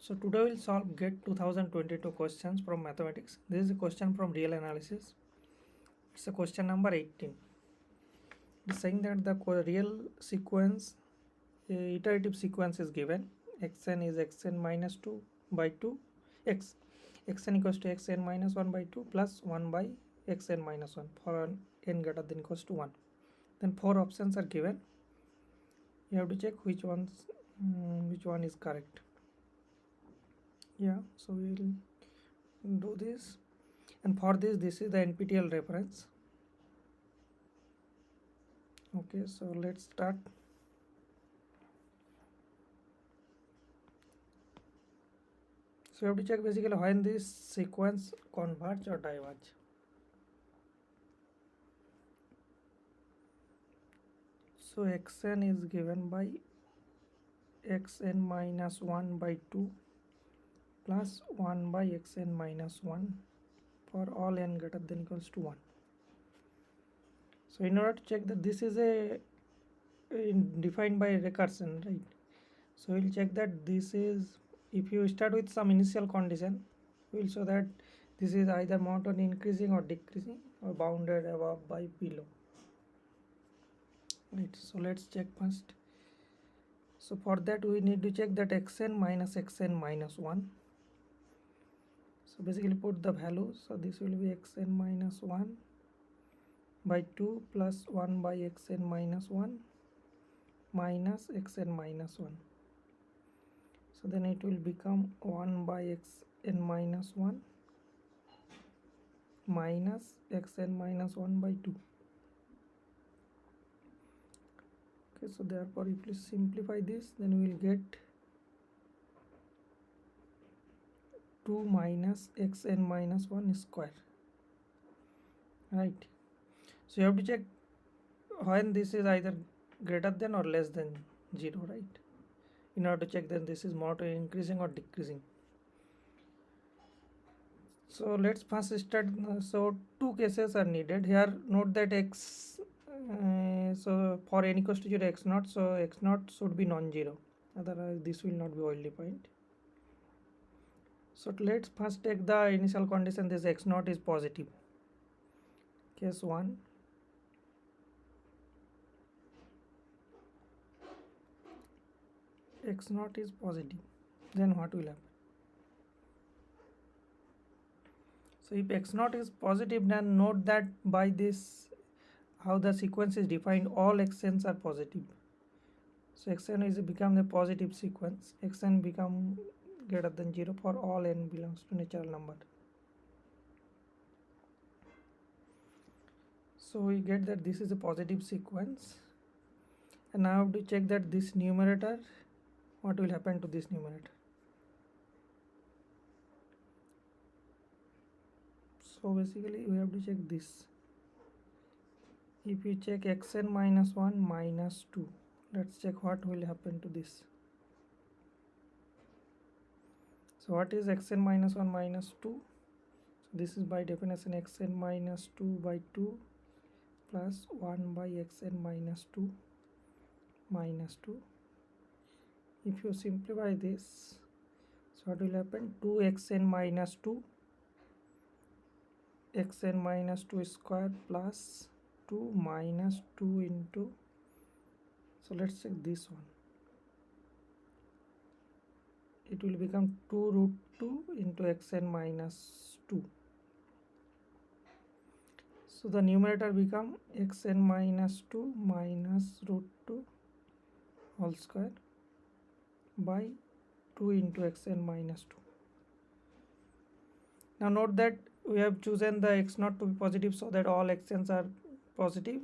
So today we'll solve GET 2022 questions from mathematics. This is a question from real analysis. It's a question number 18. It's saying that the real sequence, iterative sequence is given. Xn is xn minus 2 by 2. Xn equals to xn minus 1 by 2 plus 1 by xn minus 1 for an n greater than equals to 1. Then 4 options are given. You have to check which one is correct. Yeah, so we'll do this, and for this is the NPTEL reference. Okay, so let's start. So you have to check basically when this sequence converge or diverge. So xn is given by xn minus 1 by 2 plus 1 by xn minus 1 for all n greater than equals to 1. So in order to check that this is defined by recursion, right? So we'll check that this is, if you start with some initial condition, we'll show that this is either monotone increasing or decreasing or bounded above by below. Right, so let's check first. So for that we need to check that xn minus 1. So basically put the value. So this will be xn minus 1 by 2 plus 1 by xn minus 1 minus xn minus 1. So then it will become 1 by xn minus 1 minus xn minus 1 by 2. Okay, so therefore if we simplify this, then we will get 2 minus xn minus 1 square. Right, so you have to check when this is either greater than or less than 0, right, in order to check that this is monotone increasing or decreasing. So let's first start. So two cases are needed here. Note that x, so for n equals to 0 x naught, so x naught should be non-zero, otherwise this will not be well defined. So let's first take the initial condition, this x naught is positive. Case 1, x naught is positive, then what will happen? So if x naught is positive, then note that by this how the sequence is defined, all xn's are positive. So xn is become the positive sequence. Xn become greater than 0 for all n belongs to natural number. So we get that this is a positive sequence, and now I have to check that this numerator, what will happen to this numerator. So basically we have to check this. If you check xn minus 1 minus 2, let's check what will happen to this. So what is xn minus 1 minus 2? So this is by definition xn minus 2 by 2 plus 1 by xn minus 2 minus 2. If you simplify this, so what will happen? 2xn minus 2, xn minus 2 square plus 2 minus 2 into, so let's check this one. It will become 2 root 2 into xn minus 2. So the numerator become xn minus 2 minus root 2 whole square by 2 into xn minus 2. Now note that we have chosen the x naught to be positive so that all xn's are positive.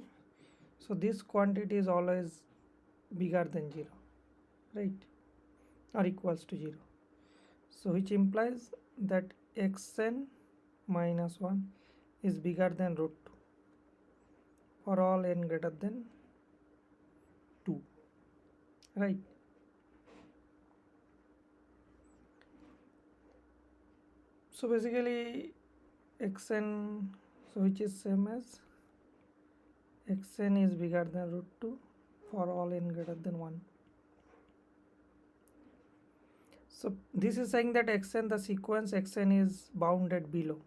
So this quantity is always bigger than 0, right, or equals to 0. So which implies that xn minus 1 is bigger than root 2 for all n greater than 2, right. So basically xn, so which is same as xn is bigger than root 2 for all n greater than 1. So this is saying that xn, the sequence xn is bounded below.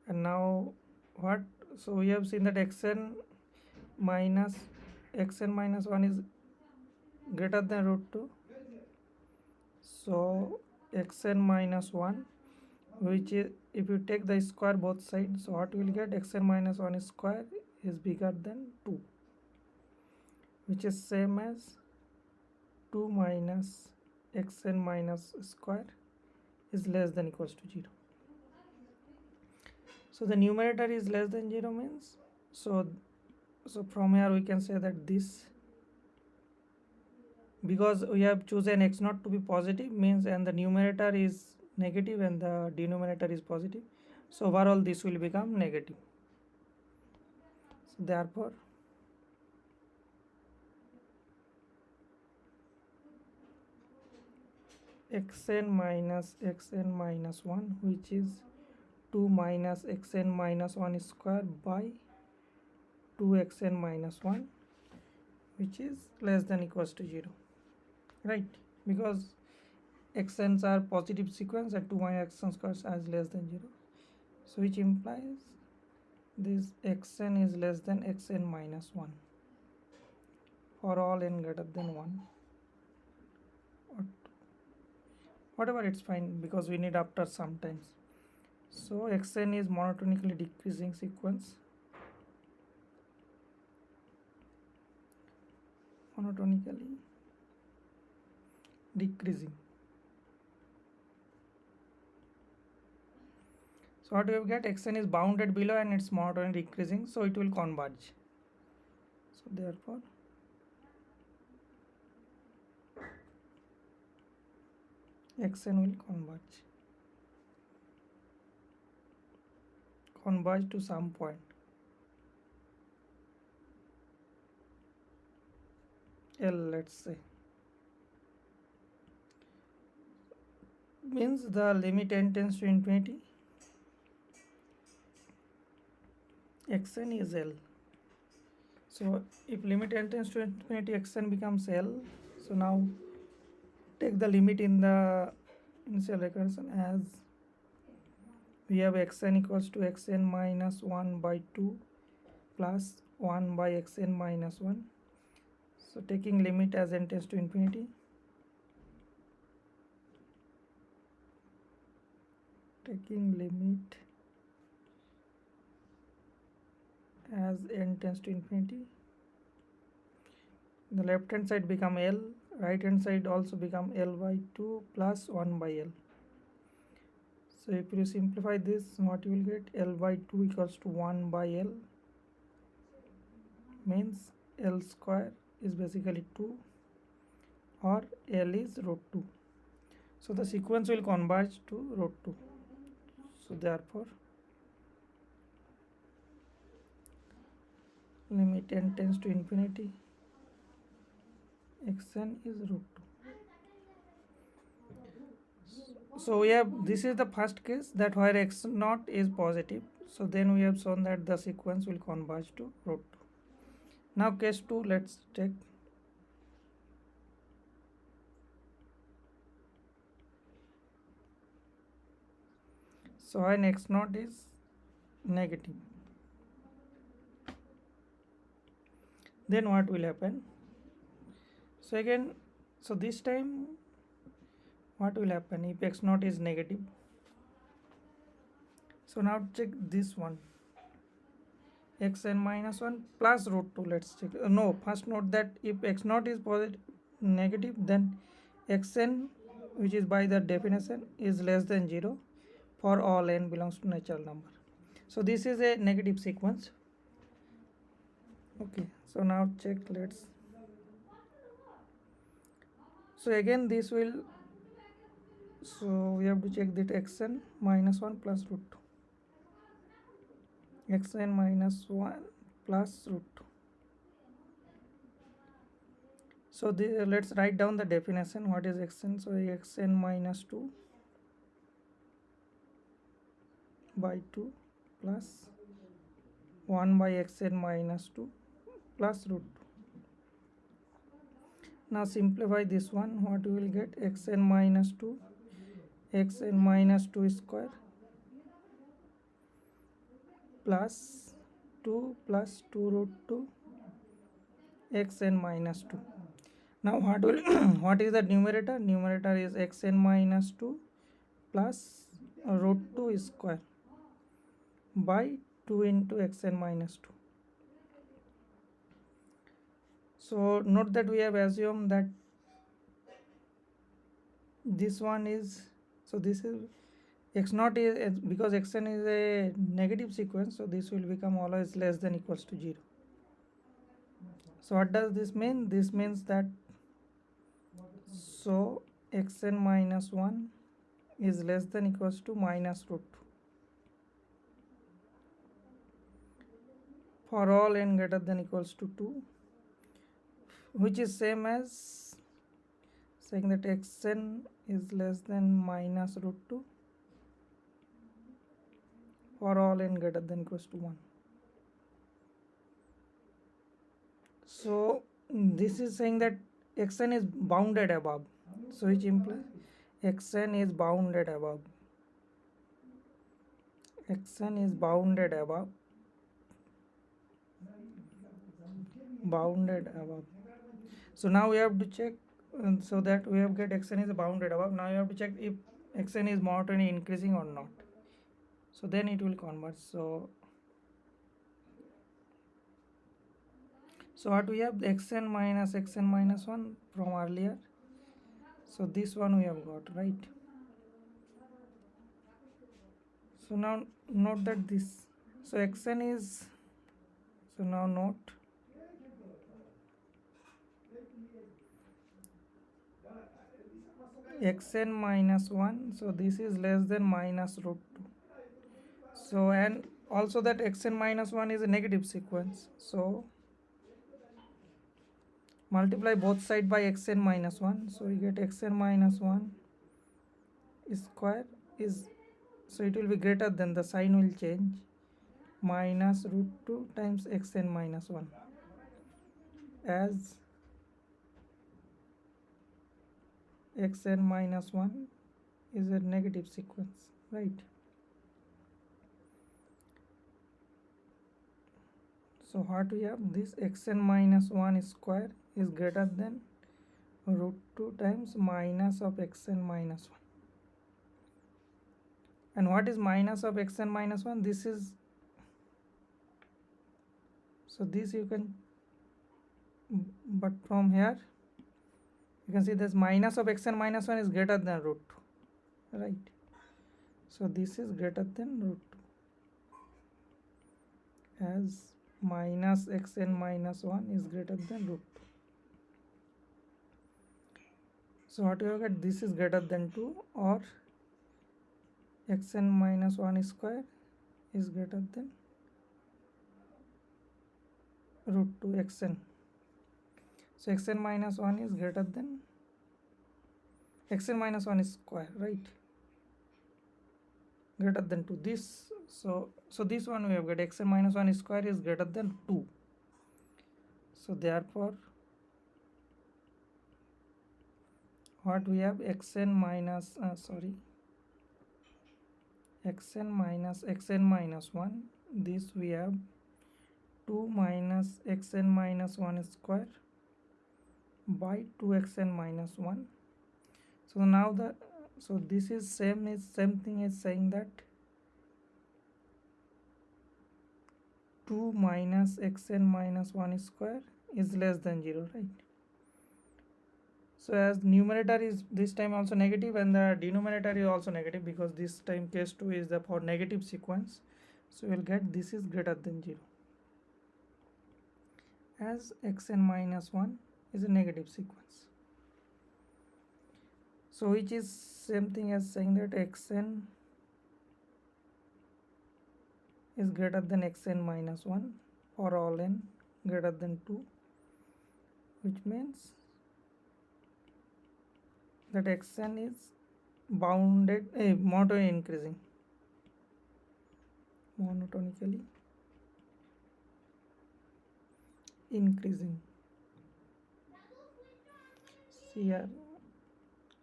And now what? So we have seen that minus xn minus 1 is greater than root 2. So xn minus 1, which is, if you take the square both sides, so what you will get, xn minus 1 square is bigger than 2, which is same as 2 minus xn minus square is less than equals to 0. So the numerator is less than 0 means, so from here we can say that this, because we have chosen x naught to be positive means, and the numerator is negative and the denominator is positive, so overall this will become negative. So therefore xn minus 1, which is 2 minus xn minus 1 square by 2xn minus 1, which is less than equals to 0, right? Because xn's are positive sequence and 2 minus xn square is less than 0, so which implies this xn is less than xn minus 1 for all n greater than 1, or whatever, it's fine because we need after sometimes. So xn is monotonically decreasing sequence, monotonically decreasing. So what we will get, xn is bounded below and it's monotonically decreasing, so it will converge. So therefore xn will converge to some point L, let's say, means the limit n tends to infinity, xn is L. So if limit n tends to infinity, xn becomes L. So now take the limit in the initial recursion as we have xn equals to xn minus 1 by 2 plus 1 by xn minus 1. So taking limit as n tends to infinity, taking limit as n tends to infinity, the left hand side become L, right hand side also become L by 2 plus 1 by L. So if you simplify this, what you will get, L by 2 equals to 1 by L, means L square is basically 2 or L is root 2. So the sequence will converge to root 2. So therefore limit n tends to infinity, xn is root 2. So we have, this is the first case that where x naught is positive, so then we have shown that the sequence will converge to root 2. Now case 2, let's take. So when x naught is negative, then what will happen? So again, so this time what will happen if x naught is negative? So now check this one, xn minus 1 plus root 2, let's check. No, first note that if x naught is positive negative, then xn, which is by the definition, is less than 0 for all n belongs to natural number. So this is a negative sequence. Okay, so now check, let's. So again this will, so we have to check that xn minus 1 plus root 2, xn minus 1 plus root 2. So let's write down the definition. What is xn? So xn minus 2 by 2 plus 1 by xn minus 2 plus root 2. Now simplify this one. What you will get? Xn minus 2, xn minus 2 square plus 2 plus 2 root 2 xn minus 2. Now what will what is the numerator? Numerator is xn minus 2 plus root 2 square by 2 into xn minus 2. So note that we have assumed that this one is, so this is x naught is, because xn is a negative sequence, so this will become always less than equals to 0. So what does this mean? This means that so xn minus 1 is less than equals to minus root 2 for all n greater than equals to 2, which is same as saying that xn is less than minus root 2 for all n greater than equals to 1. So this is saying that xn is bounded above, so which implies xn is bounded above, xn is bounded above, bounded above. So now we have to check, so that we have get xn is bounded above. Now you have to check if xn is monotony increasing or not, so then it will converge. So what we have? Xn minus 1 from earlier, so this one we have got, right? So now note that this, so xn is, so now note xn minus 1, so this is less than minus root 2. So and also that xn minus 1 is a negative sequence, so multiply both side by xn minus 1, so we get xn minus 1 square is, so it will be greater than, the sign will change, minus root 2 times xn minus 1, as xn minus 1 is a negative sequence, right? So what we have? This xn minus 1 square is greater than root 2 times minus of xn minus 1. And what is minus of xn minus 1? This is, so this you can, but from here you can see this minus of xn minus 1 is greater than root 2, right? So this is greater than root 2, as minus xn minus 1 is greater than root 2. So what you have got? This is greater than 2, or xn minus 1 square is greater than root 2 xn. So xn minus 1 is greater than xn minus 1 square, right? Greater than 2. This, so this one we have got xn minus 1 square is greater than 2. So therefore what we have? Xn minus xn minus xn minus 1, this we have 2 minus xn minus 1 square by 2xn minus 1. So now the, so this is same thing as saying that 2 minus xn minus 1 square is less than 0, right? So as numerator is this time also negative, and the denominator is also negative, because this time case 2 is the for negative sequence, so we'll get this is greater than 0, as xn minus 1 is a negative sequence. So which is same thing as saying that xn is greater than xn minus 1 for all n greater than 2, which means that xn is bounded, monotony increasing. monotonically increasing. See here,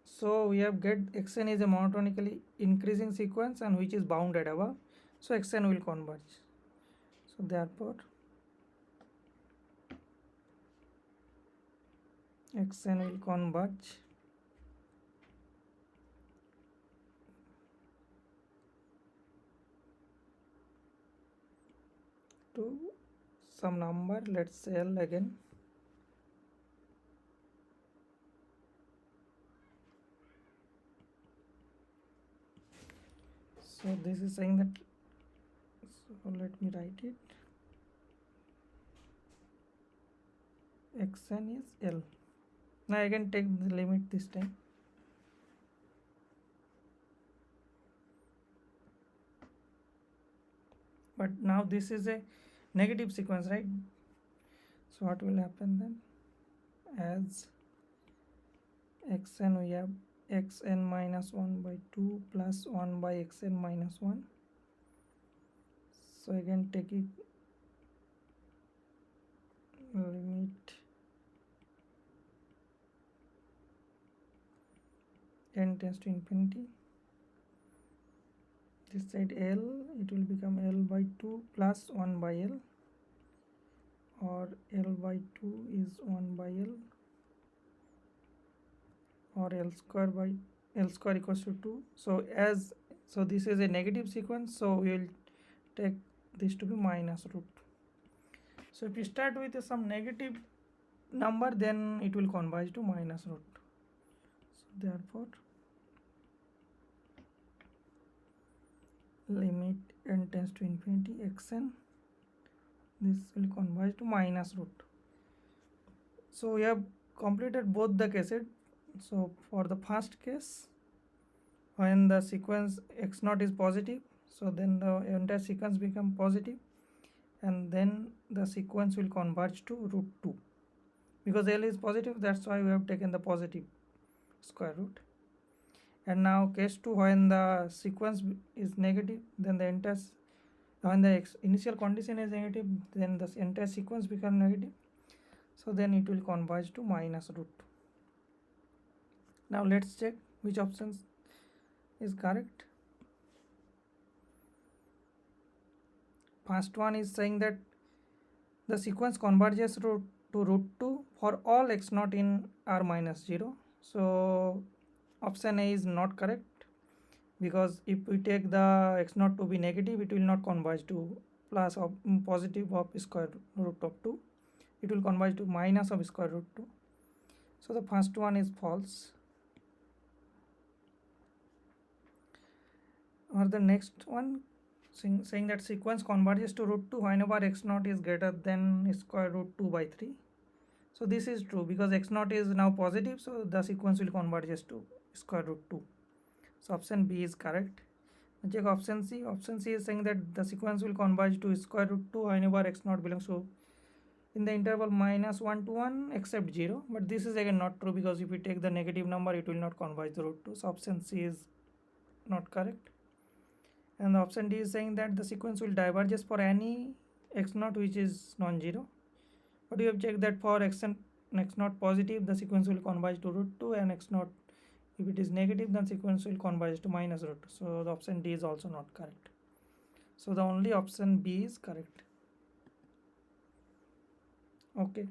so we have get xn is a monotonically increasing sequence and which is bounded above, so xn will converge. So therefore xn will converge to some number, let's say L again. So this is saying that, so let me write it, xn is L. Now I can take the limit this time. But now this is a negative sequence, right? So what will happen then? As xn, we have xn minus 1 by 2 plus 1 by xn minus 1. So I can take it limit n tends to infinity. This side L, it will become L by 2 plus 1 by L, or L by 2 is 1 by L, or L square equals to 2. So this is a negative sequence, so we will take this to be minus root. So if you start with some negative number, then it will converge to minus root. So therefore limit n tends to infinity xn, this will converge to minus root. So we have completed both the cases. So for the first case, when the sequence x0 is positive, so then the entire sequence become positive, and then the sequence will converge to root 2. Because L is positive, that's why we have taken the positive square root. And now case 2, when the sequence is negative, then the entire, when the initial condition is negative, then the entire sequence become negative, so then it will converge to minus root. Now let's check which options is correct. First one is saying that the sequence converges to root 2 for all x0 in r minus 0. So option A is not correct, because if we take the x0 to be negative, it will not converge to plus of positive of square root of 2. It will converge to minus of square root 2. So the first one is false. Or the next one, saying that sequence converges to root 2 whenever x0 is greater than square root 2 by 3. So this is true, because x0 is now positive, so the sequence will converge to square root 2. So option B is correct. Check option C. Option C is saying that the sequence will converge to square root 2 whenever x0 belongs to in the interval minus 1 to 1 except 0. But this is again not true, because if we take the negative number, it will not converge to root 2. So option C is not correct. And the option D is saying that the sequence will diverges for any x0 which is non-zero. But you have checked that for x0 positive, the sequence will converge to root 2, and x0 if it is negative, then sequence will converge to minus root 2. So the option D is also not correct. So the only option B is correct. Okay.